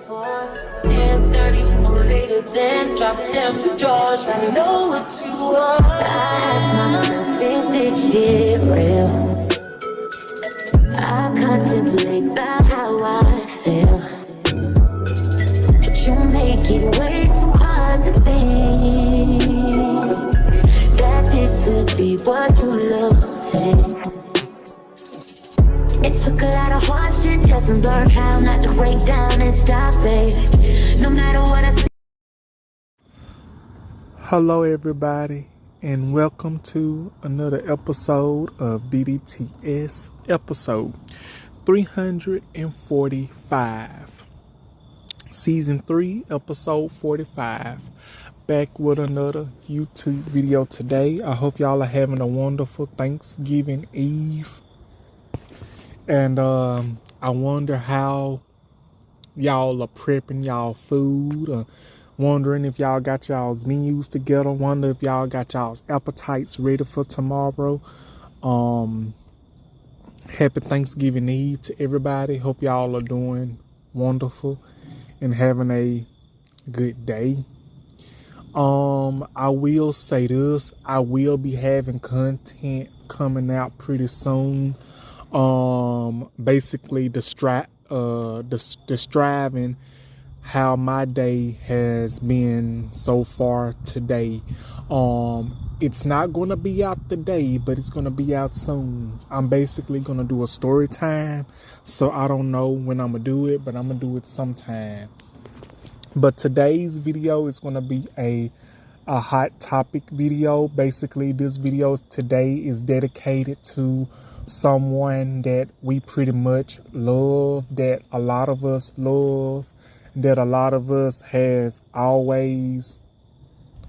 for 10:30, no later than drop them drawers. I know what you are. I ask myself, is this shit real? I contemplate about how I feel, but you make it way too hard to think that this could be what you love. It took a lot of hard shit just to learn how not to break down and stop it. No matter what I see. Hello everybody, and welcome to another episode of DDTS, episode 345, season 3, episode 45. Back with another YouTube video today. I hope y'all are having a wonderful Thanksgiving Eve. And I wonder how y'all are prepping y'all food. Wondering if y'all got y'all's menus together. Wonder if y'all got y'all's appetites ready for tomorrow. Happy Thanksgiving Eve to everybody. Hope y'all are doing wonderful and having a good day. I will say this. I will be having content coming out pretty soon. Basically describing how my day has been so far today. It's not going to be out today, but it's going to be out soon. I'm basically going to do a story time. So I don't know when I'm going to do it, but I'm going to do it sometime. But today's video is going to be a hot topic video. Basically, this video today is dedicated to someone that we pretty much love, that a lot of us love, that a lot of us has always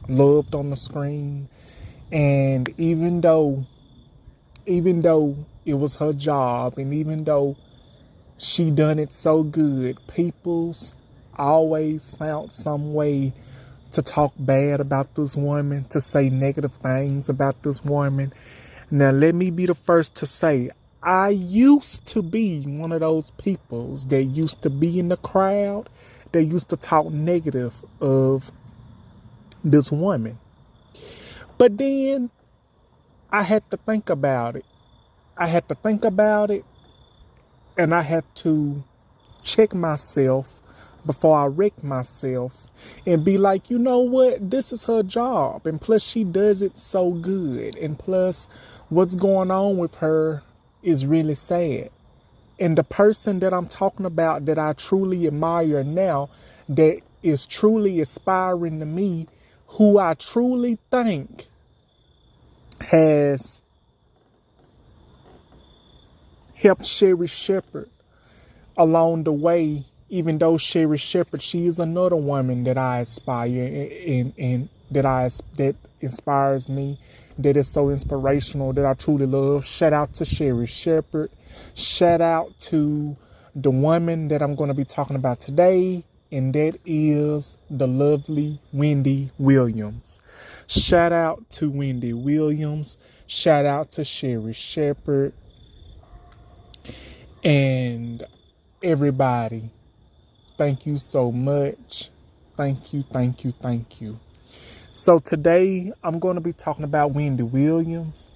loved on the screen. And even though it was her job, and even though she done it so good, people's always found some way to talk bad about this woman, to say negative things about this woman. Now, let me be the first to say, I used to be one of those peoples that used to be in the crowd, that used to talk negative of this woman. But then I had to think about it. And I had to check myself before I wreck myself and be like, you know what? This is her job. And plus, she does it so good. And plus, what's going on with her is really sad. And the person that I'm talking about, that I truly admire now, that is truly inspiring to me, who I truly think has helped Sherry Shepherd along the way. Even though Sherry Shepherd, she is another woman that I aspire and that inspires me, that is so inspirational, that I truly love. Shout out to Sherry Shepherd. Shout out to the woman that I'm going to be talking about today, and that is the lovely Wendy Williams. Shout out to Wendy Williams. Shout out to Sherry Shepherd. And everybody, thank you so much. Thank you. So today I'm going to be talking about Wendy Williams.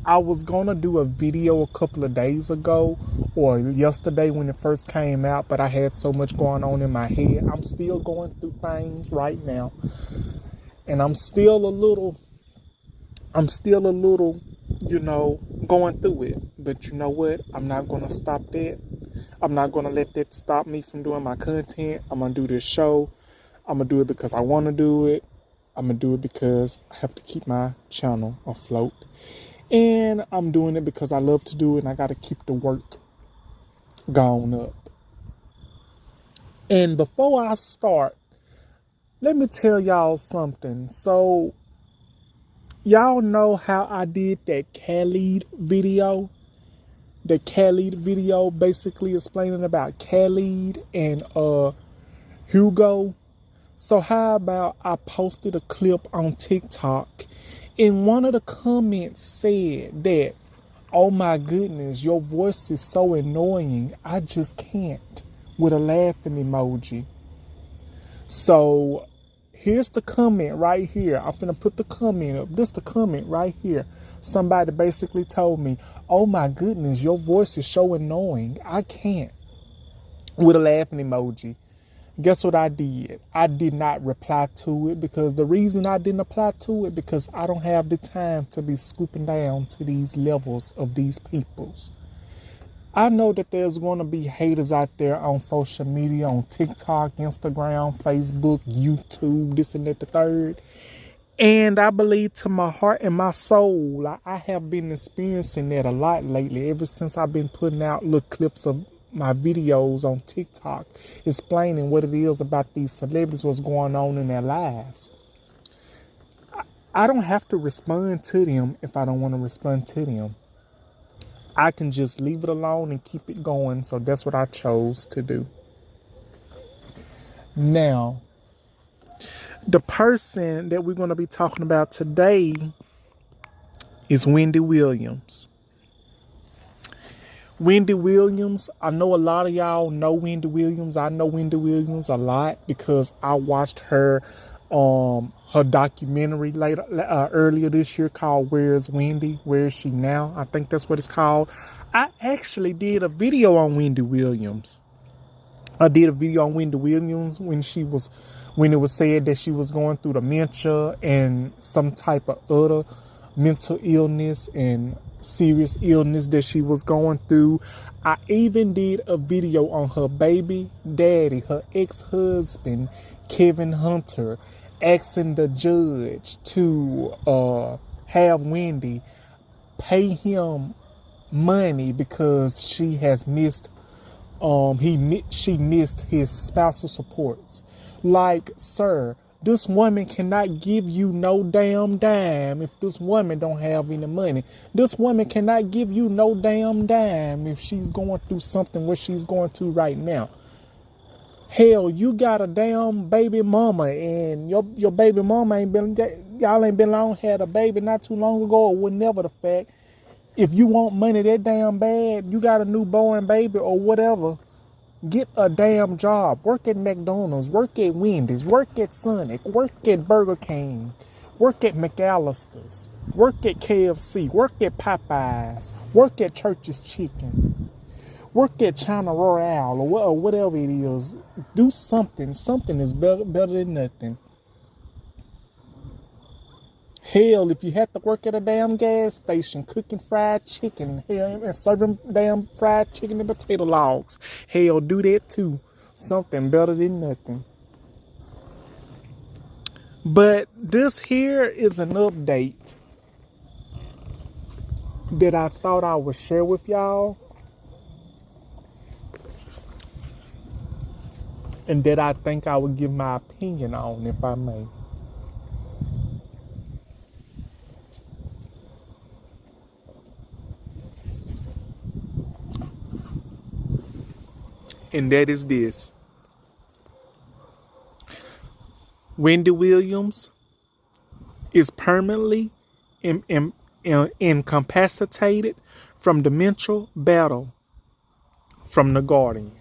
I was going to do a video a couple of days ago or yesterday when it first came out, but I had so much going on in my head. I'm still going through things right now. And I'm still a little, going through it. But you know what? I'm not going to stop that. I'm not going to let that stop me from doing my content. I'm going to do this show. I'm going to do it because I want to do it. I'm going to do it because I have to keep my channel afloat. And I'm doing it because I love to do it, and I got to keep the work going up. And before I start, let me tell y'all something. So, y'all know how I did that Khalid video? The Khalid video basically explaining about Khalid and Hugo. So how about I posted a clip on TikTok, and one of the comments said that, oh my goodness, your voice is so annoying, I just can't, with a laughing emoji. So here's the comment right here. I'm finna put the comment up. This the comment right here. Somebody basically told me, "Oh my goodness, your voice is so annoying. I can't." With a laughing emoji. Guess what I did? I did not reply to it, because the reason I didn't reply to it, because I don't have the time to be scooping down to these levels of these peoples. I know that there's going to be haters out there on social media, on TikTok, Instagram, Facebook, YouTube, this and that, the third. And I believe to my heart and my soul, I have been experiencing that a lot lately, ever since I've been putting out little clips of my videos on TikTok explaining what it is about these celebrities, what's going on in their lives. I don't have to respond to them if I don't want to respond to them. I can just leave it alone and keep it going. So that's what I chose to do. Now, the person that we're going to be talking about today is Wendy Williams. Wendy Williams, I know a lot of y'all know Wendy Williams. I know Wendy Williams a lot because I watched her documentary earlier this year called Where's Wendy? Where is she now? I think that's what it's called. I actually did a video on Wendy Williams. I did a video on Wendy Williams when it was said that she was going through dementia and some type of other mental illness and serious illness that she was going through. I even did a video on her baby daddy, her ex-husband, Kevin Hunter, asking the judge to have Wendy pay him money because she has missed she missed his spousal supports. Like, sir, this woman cannot give you no damn dime if this woman don't have any money. This woman cannot give you no damn dime if she's going through something what she's going through right now. Hell, you got a damn baby mama, and your baby mama y'all ain't been long, had a baby not too long ago, or whatever the fact. If you want money that damn bad, you got a newborn baby or whatever, get a damn job. Work at McDonald's, work at Wendy's, work at Sonic, work at Burger King, work at McAllister's, work at KFC, work at Popeyes, work at Church's Chicken, work at China Royale or whatever it is. Do something. Something is better than nothing. Hell, if you have to work at a damn gas station cooking fried chicken, hell, and serving damn fried chicken and potato logs, hell, do that too. Something better than nothing. But this here is an update that I thought I would share with y'all, and that I think I would give my opinion on, if I may. And that is this. Wendy Williams is permanently incapacitated from dementia battle from The Guardian.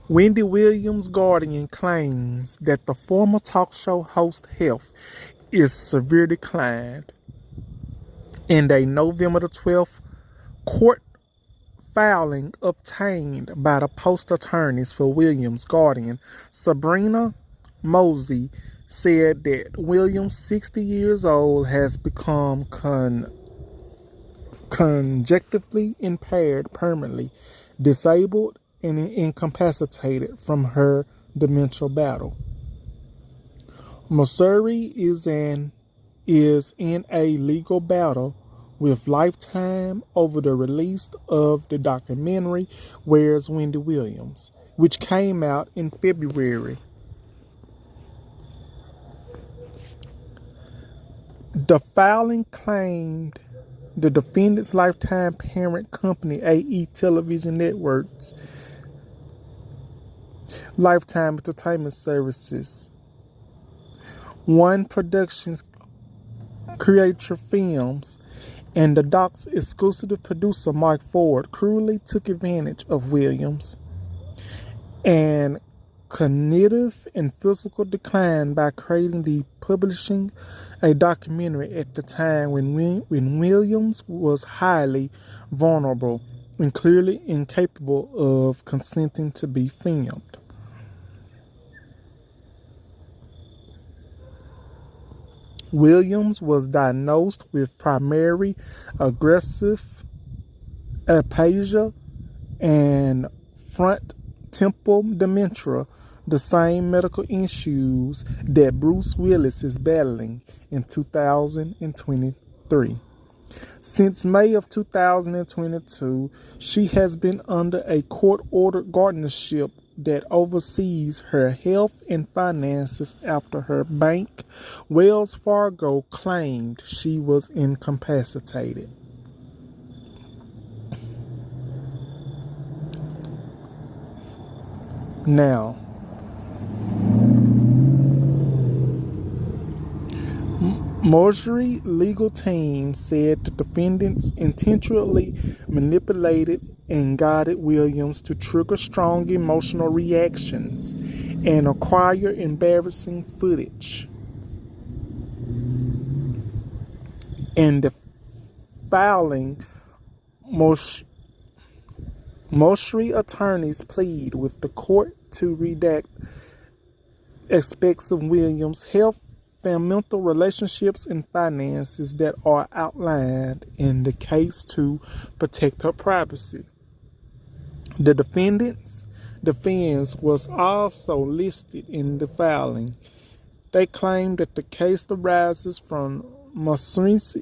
Wendy Williams' Guardian claims that the former talk show host health is severely declined. In a November the 12th court filing obtained by the post attorneys for Williams' Guardian, Sabrina Mosey, said that Williams, 60 years old, has become conjunctively impaired, permanently disabled, and incapacitated from her dementia battle. Missouri is in a legal battle with Lifetime over the release of the documentary Where's Wendy Williams, which came out in February. The filing claimed the defendant's Lifetime parent company, AE Television Networks, Lifetime Entertainment Services, One Productions, Creature Films, and the doc's exclusive producer, Mike Ford, cruelly took advantage of Williams and cognitive and physical decline by creating the publishing a documentary at the time when Williams was highly vulnerable and clearly incapable of consenting to be filmed. Williams was diagnosed with primary aggressive aphasia and front temporal dementia, the same medical issues that Bruce Willis is battling in 2023. Since May of 2022, she has been under a court-ordered guardianship that oversees her health and finances after her bank, Wells Fargo, claimed she was incapacitated. Now, Marjorie legal team said the defendants intentionally manipulated and guided Williams to trigger strong emotional reactions and acquire embarrassing footage. In the filing, Marjorie attorneys plead with the court to redact aspects of Williams' health, mental relationships, and finances that are outlined in the case to protect her privacy. The defense was also listed in the filing. They claim that the case arises from Marcy's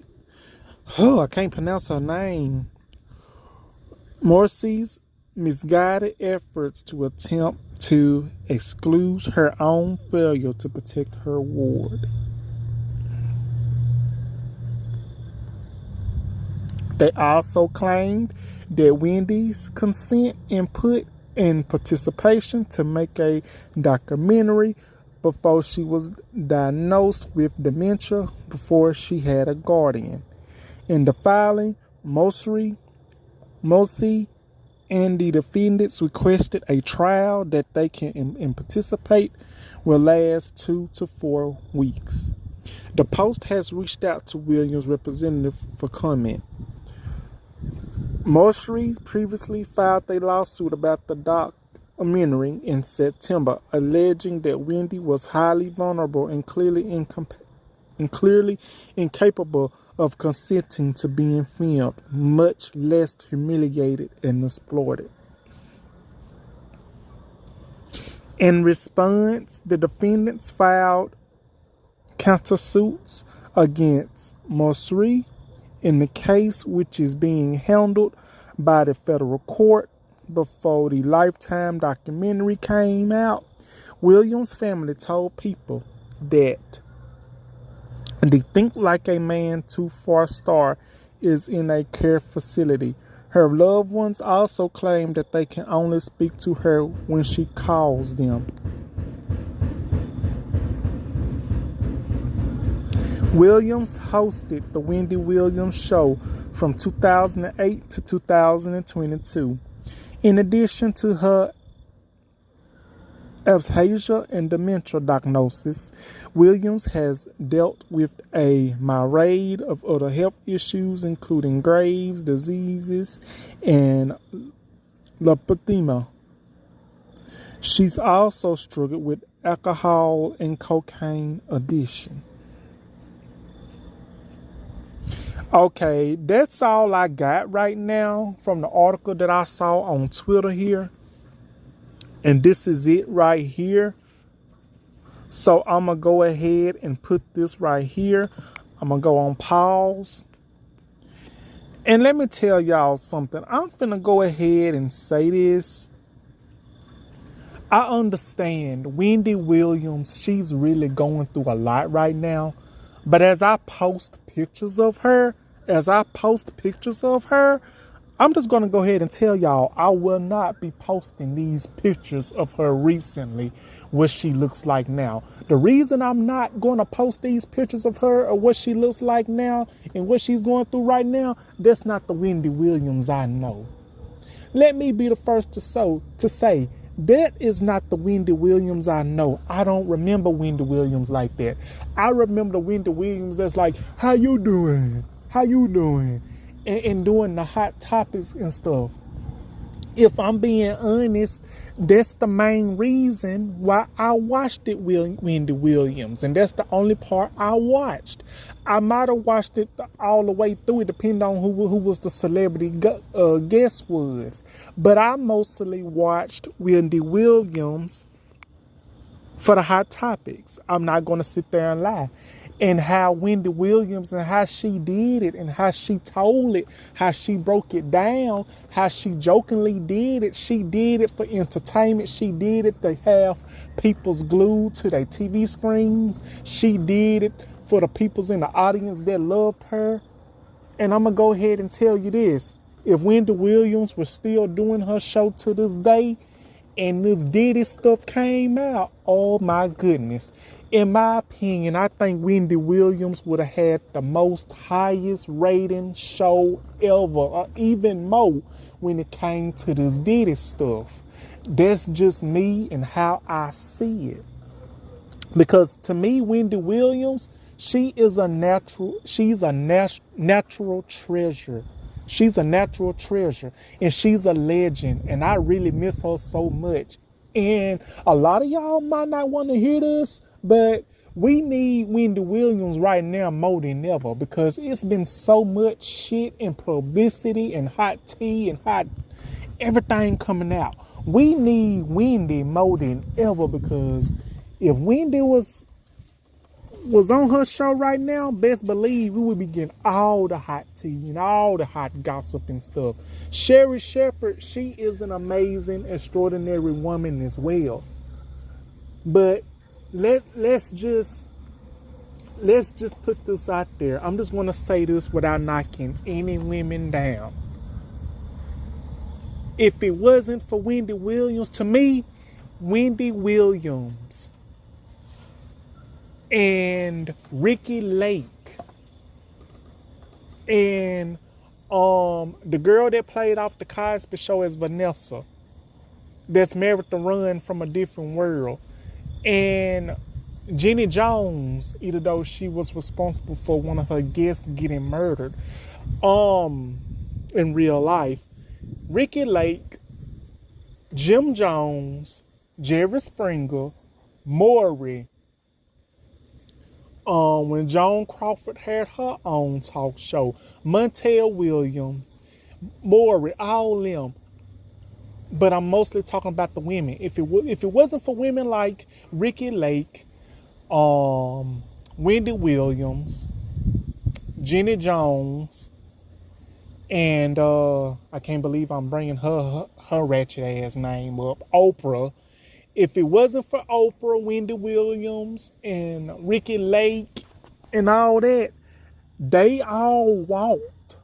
misguided efforts to attempt to excuse her own failure to protect her ward. They also claimed that Wendy's consent, input, and participation to make a documentary before she was diagnosed with dementia, before she had a guardian. In the filing, Mosi and the defendants requested a trial that they can participate will last 2 to 4 weeks. The Post has reached out to Williams' representative for comment. Marjorie previously filed a lawsuit about the documentary in September, alleging that Wendy was highly vulnerable and clearly incapable of consenting to being filmed, much less humiliated and exploited. In response, the defendants filed countersuits against Marjorie in the case, which is being handled by the federal court. Before the Lifetime documentary came out, Williams' family told People that the Think Like a Man 2 star is in a care facility. Her loved ones also claim that they can only speak to her when she calls them. Williams hosted the Wendy Williams Show from 2008 to 2022. In addition to her aphasia and dementia diagnosis, Williams has dealt with a myriad of other health issues, including Graves' diseases and lymphedema. She's also struggled with alcohol and cocaine addiction. Okay, that's all I got right now from the article that I saw on Twitter here. And this is it right here. So I'm going to go ahead and put this right here. I'm going to go on pause. And let me tell y'all something. I'm finna go ahead and say this. I understand Wendy Williams, she's really going through a lot right now. But as I post pictures of her, I'm just going to go ahead and tell y'all I will not be posting these pictures of her recently, what she looks like now. The reason I'm not going to post these pictures of her or what she looks like now and what she's going through right now, that's not the Wendy Williams I know. Let me be the first to say That is not the Wendy Williams I know. I don't remember Wendy Williams like that. I remember the Wendy Williams that's like, how you doing? How you doing? And doing the hot topics and stuff. If I'm being honest, that's the main reason why I watched it with Wendy Williams. And that's the only part I watched. I might have watched it all the way through. It depending on who was the celebrity guest was. But I mostly watched Wendy Williams for the hot topics. I'm not going to sit there and lie. And how Wendy Williams and how she did it and how she told it, how she broke it down, how she jokingly did it. She did it for entertainment. She did it to have people's glued to their TV screens. She did it for the peoples in the audience that loved her. And I'm going to go ahead and tell you this. If Wendy Williams was still doing her show to this day, and this Diddy stuff came out, oh my goodness. In my opinion, I think Wendy Williams would have had the most highest rating show ever, or even more when it came to this Diddy stuff. That's just me and how I see it. Because to me, Wendy Williams, she's a natural treasure. She's a natural treasure, and she's a legend, and I really miss her so much. And a lot of y'all might not want to hear this, but we need Wendy Williams right now more than ever, because it's been so much shit and publicity and hot tea and hot everything coming out. We need Wendy more than ever, because if Wendy was on her show right now, best believe we would be getting all the hot tea and all the hot gossip and stuff. Sherri Shepherd, she is an amazing, extraordinary woman as well. But let's just put this out there. I'm just going to say this without knocking any women down. If it wasn't for Wendy Williams, to me, Wendy Williams and Ricky Lake and the girl that played off the Cosby Show as Vanessa, that's married to Run from a Different World, and Jenny Jones, even though she was responsible for one of her guests getting murdered in real life, Ricky Lake, Jim Jones, Jerry Springer, Maury, when Joan Crawford had her own talk show, Montel Williams, Maury, all them. But I'm mostly talking about the women. If it wasn't for women like Ricky Lake, Wendy Williams, Jenny Jones, and I can't believe I'm bringing her ratchet ass name up, Oprah. If it wasn't for Oprah, Wendy Williams, and Ricky Lake, and all that, they all walked.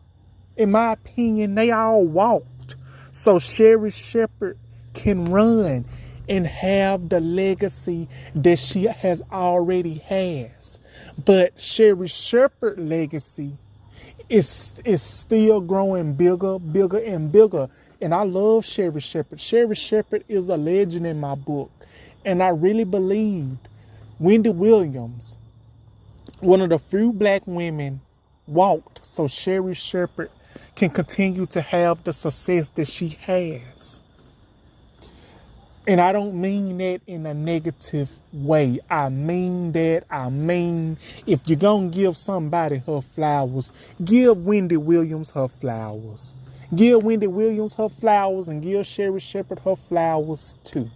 In my opinion, they all walked. So Sherri Shepherd can run and have the legacy that she has already has. But Sherri Shepherd's legacy is still growing bigger, bigger, and bigger. And I love Sherri Shepherd. Sherri Shepherd is a legend in my book. And I really believed Wendy Williams, one of the few black women, walked so Sherri Shepherd can continue to have the success that she has. And I don't mean that in a negative way. I mean if you're going to give somebody her flowers, give Wendy Williams her flowers. Give Wendy Williams her flowers and give Sherri Shepherd her flowers too.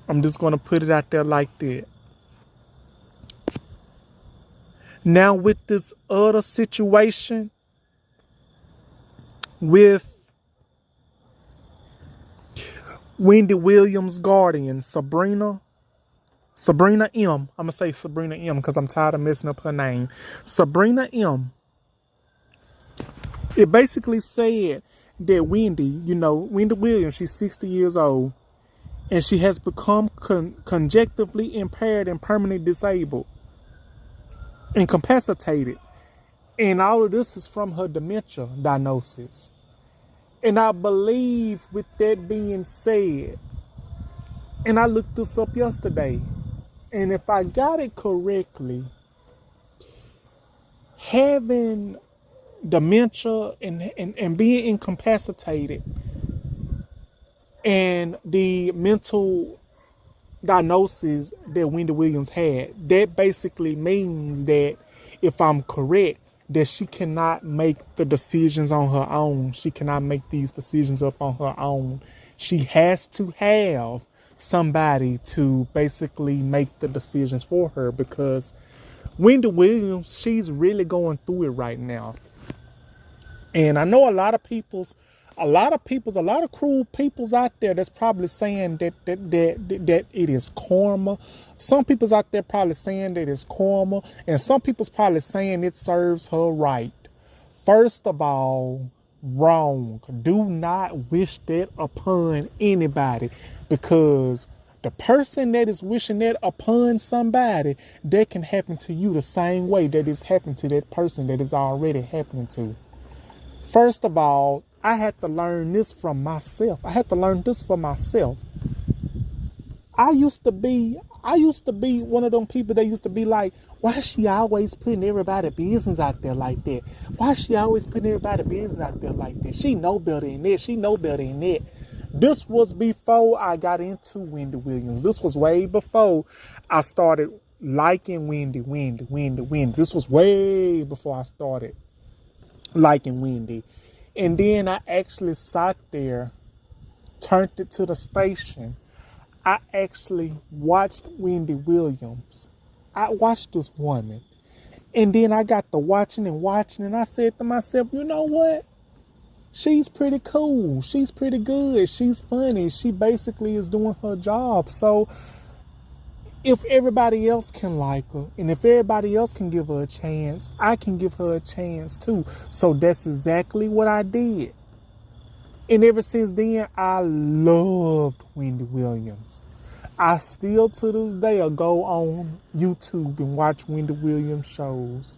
I'm just going to put it out there like that. Now with this other situation with Wendy Williams' guardian, Sabrina M. I'm going to say Sabrina M. because I'm tired of messing up her name. Sabrina M. It basically said that Wendy Williams, she's 60 years old, and she has become conjunctively impaired and permanently disabled, incapacitated. And all of this is from her dementia diagnosis. And I believe, with that being said, and I looked this up yesterday, and if I got it correctly, having dementia and being incapacitated and the mental diagnosis that Wendy Williams had, that basically means that, if I'm correct, that she cannot make the decisions on her own. She cannot make these decisions up on her own. She has to have somebody to basically make the decisions for her, because Wendy Williams, she's really going through it right now. And I know a lot of cruel peoples out there that's probably saying that it is karma. Some people's out there probably saying that it's karma, and some people's probably saying it serves her right. First of all, wrong. Do not wish that upon anybody, because the person that is wishing that upon somebody, that can happen to you the same way that it's happened to that person that is already happening to. First of all, I had to learn this from myself. I had to learn this for myself. I used to be one of them people that used to be like, why is she always putting everybody's business out there like that? Why is she always putting everybody's business out there like that? She know better than that. She know better than that. This was before I got into Wendy Williams. This was way before I started liking Wendy. This was way before I started liking Wendy. And then I actually sat there, turned it to the station. I actually watched Wendy Williams. I watched this woman. And then I got to watching, and I said to myself, you know what? She's pretty cool. She's pretty good. She's funny. She basically is doing her job. So if everybody else can like her, and if everybody else can give her a chance, I can give her a chance too. So that's exactly what I did. And ever since then, I loved Wendy Williams. I still to this day will go on YouTube and watch Wendy Williams shows.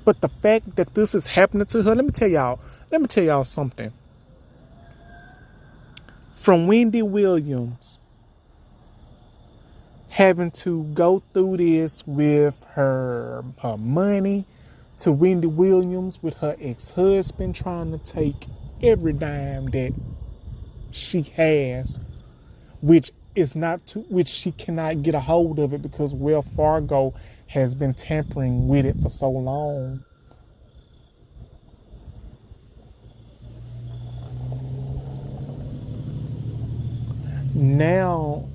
But the fact that this is happening to her, let me tell y'all something. From Wendy Williams having to go through this with her money, to Wendy Williams with her ex-husband trying to take every dime that she has, which she cannot get a hold of it because Wells Fargo has been tampering with it for so long. Now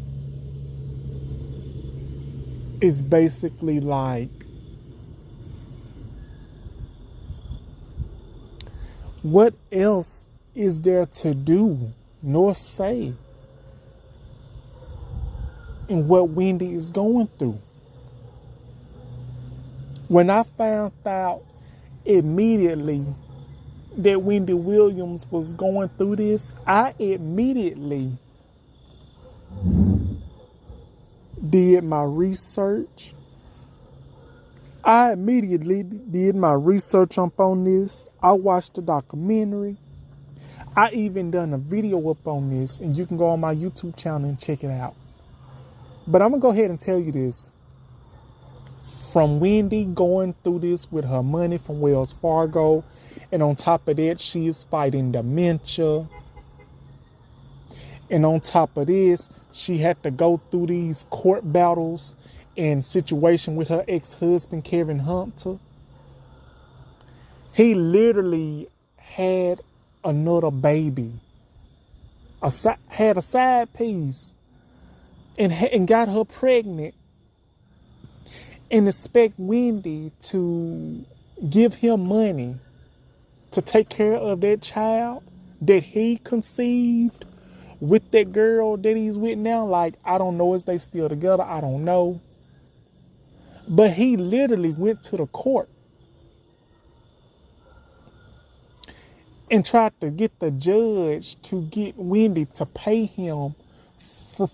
it's basically like, what else is there to do nor say in what Wendy is going through? When I found out immediately that Wendy Williams was going through this, I immediately did my research. I immediately did my research up on this. I watched the documentary. I even done a video up on this, and you can go on my YouTube channel and check it out. But I'm going to go ahead and tell you this. From Wendy going through this with her money from Wells Fargo, and on top of that, she is fighting dementia. And on top of this, she had to go through these court battles and situation with her ex-husband, Kevin Hunter. He literally had another baby, had a side piece, and got her pregnant, and expect Wendy to give him money to take care of that child that he conceived with that girl that he's with now. Like, I don't know, is they still together? I don't know. But he literally went to the court and tried to get the judge to get Wendy to pay him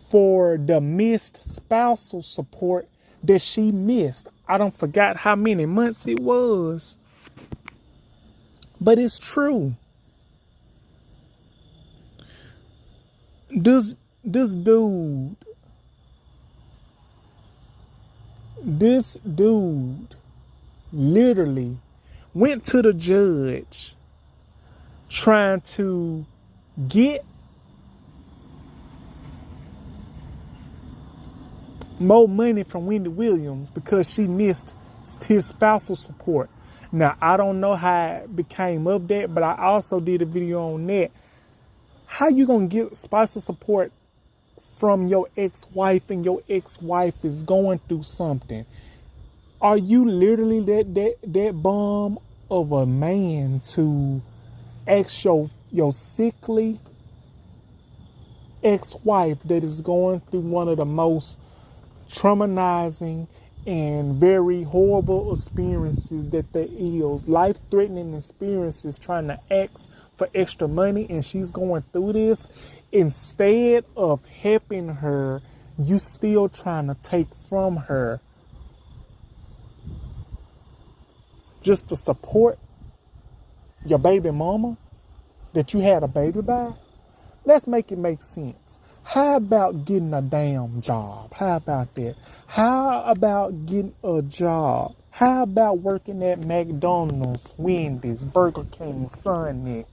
for the missed spousal support that she missed. I don't forgot how many months it was. But it's true. This dude, this dude literally went to the judge trying to get more money from Wendy Williams because she missed his spousal support. Now, I don't know how it became of that, but I also did a video on that. How you gonna get spousal support from your ex-wife and your ex-wife is going through something? Are you literally that bum of a man to ask your sickly ex-wife that is going through one of the most traumatizing and very horrible experiences that there is, life-threatening experiences, trying to ask for extra money, and she's going through this? Instead of helping her, you still trying to take from her just to support your baby mama that you had a baby by? Let's make it make sense. How about getting a damn job? How about that? How about getting a job? How about working at McDonald's, Wendy's, Burger King, Sonic,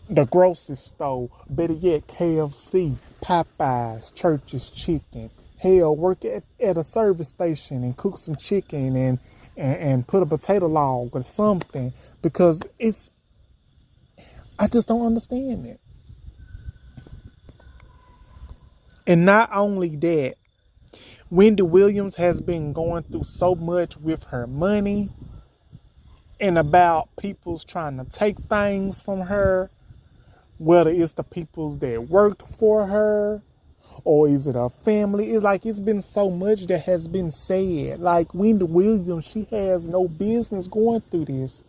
the grocery store, better yet, KFC, Popeyes, Church's Chicken? Hell, work at a service station and cook some chicken and put a potato log or something, because I just don't understand it. And not only that, Wendy Williams has been going through so much with her money and about people's trying to take things from her, whether it's the peoples that worked for her or is it her family. It's like it's been so much that has been said. Like Wendy Williams, she has no business going through this.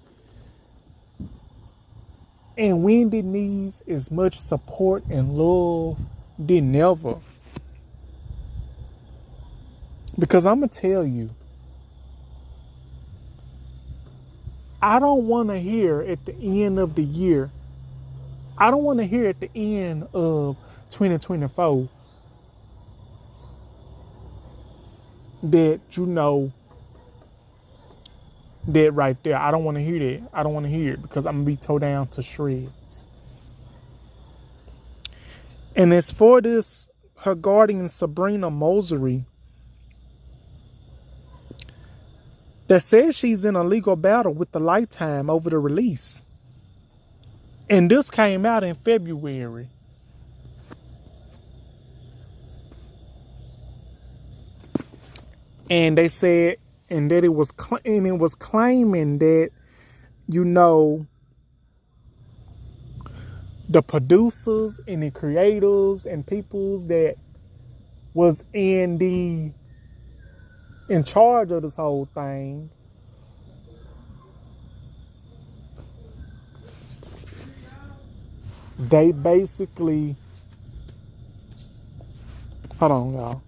And Wendy needs as much support and love than ever. Because I'm going to tell you, I don't want to hear at the end of the year, I don't want to hear at the end of 2024 that, that right there. I don't want to hear that. I don't want to hear it, because I'm going to be tore down to shreds. And as for this, her guardian Sabrina Mosery, that says she's in a legal battle with the Lifetime over the release. And this came out in February. And they said, and that it was claiming that, the producers and the creators and peoples that was in charge of this whole thing, they basically, hold on, y'all.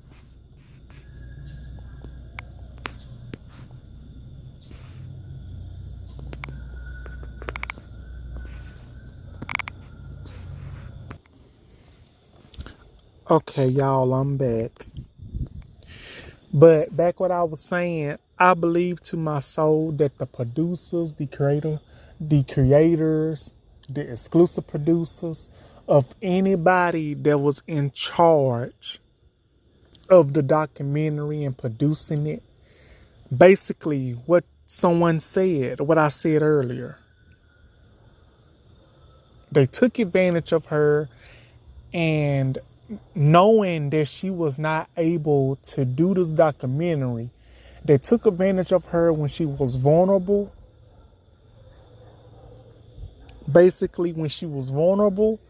Okay, y'all, I'm back. But back what I was saying, I believe to my soul that the producers, the creators, the exclusive producers of anybody that was in charge of the documentary and producing it, basically what someone said, what I said earlier, they took advantage of her, and knowing that she was not able to do this documentary, they took advantage of her when she was vulnerable. Basically, when she was vulnerable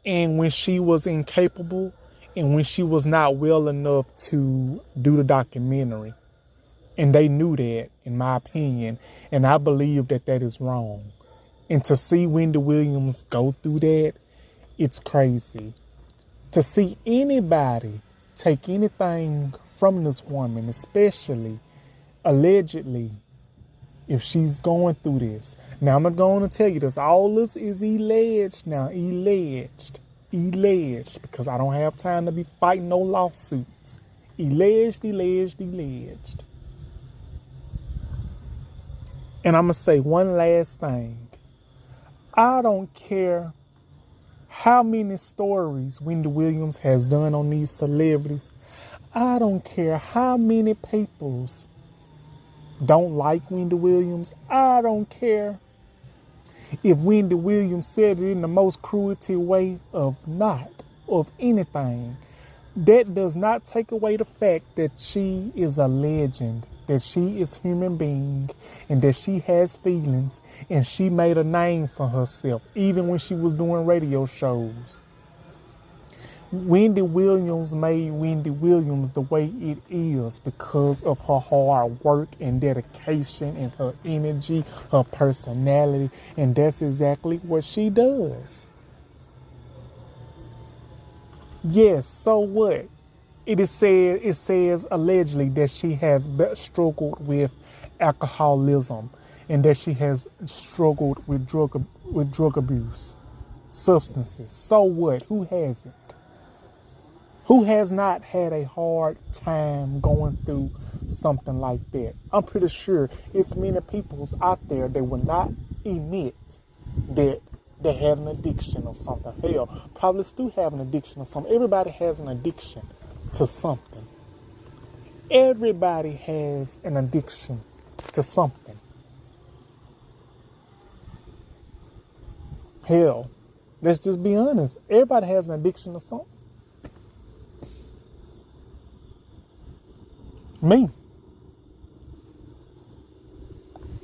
and when she was incapable and when she was not well enough to do the documentary. And they knew that, in my opinion, and I believe that that is wrong. And to see Wendy Williams go through that, it's crazy. To see anybody take anything from this woman, especially allegedly, if she's going through this. Now, I'm not going to tell you this. All this is alleged now. Alleged. alleged, because I don't have time to be fighting no lawsuits. Alleged. And I'm going to say one last thing. I don't care how many stories Wendy Williams has done on these celebrities. I don't care how many peoples don't like Wendy Williams. I don't care if Wendy Williams said it in the most cruelty way of anything. That does not take away the fact that she is a legend, that she is a human being, and that she has feelings, and she made a name for herself, even when she was doing radio shows. Wendy Williams made Wendy Williams the way it is because of her hard work and dedication and her energy, her personality, and that's exactly what she does. Yes, so what? It says allegedly that she has struggled with alcoholism and that she has struggled with drug abuse, substances. So what? Who hasn't? Who has not had a hard time going through something like that? I'm pretty sure it's many people out there that will not admit that they have an addiction of something. Hell, probably still have an addiction of something. Everybody has an addiction to something. Everybody has an addiction to something. Hell, let's just be honest. Everybody has an addiction to something. Me.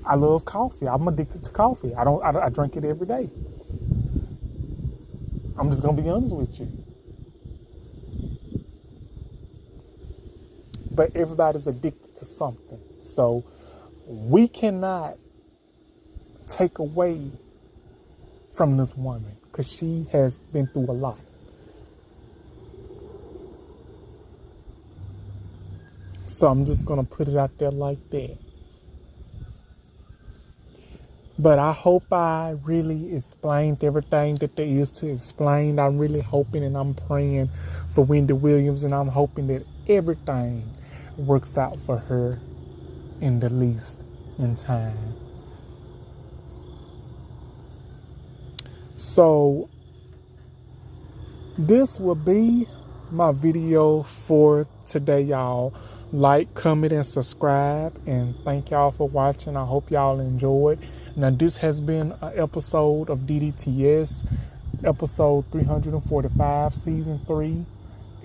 I love coffee. I'm addicted to coffee. I drink it every day. I'm just gonna be honest with you. But everybody's addicted to something. So we cannot take away from this woman because she has been through a lot. So I'm just gonna put it out there like that. But I hope I really explained everything that there is to explain. I'm really hoping and I'm praying for Wendy Williams, and I'm hoping that everything works out for her in the least in time. So this will be my video for today, y'all. Like, comment, and subscribe, and thank y'all for watching. I hope y'all enjoyed. Now, this has been an episode of DDTS, episode 345, season 3,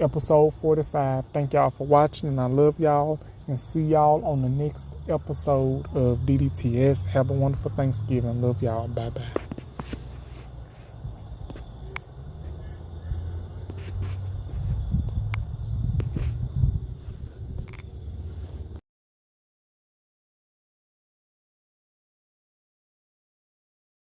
episode 45. Thank y'all for watching, and I love y'all, and see y'all on the next episode of DDTS. Have a wonderful Thanksgiving. Love y'all. Bye-bye.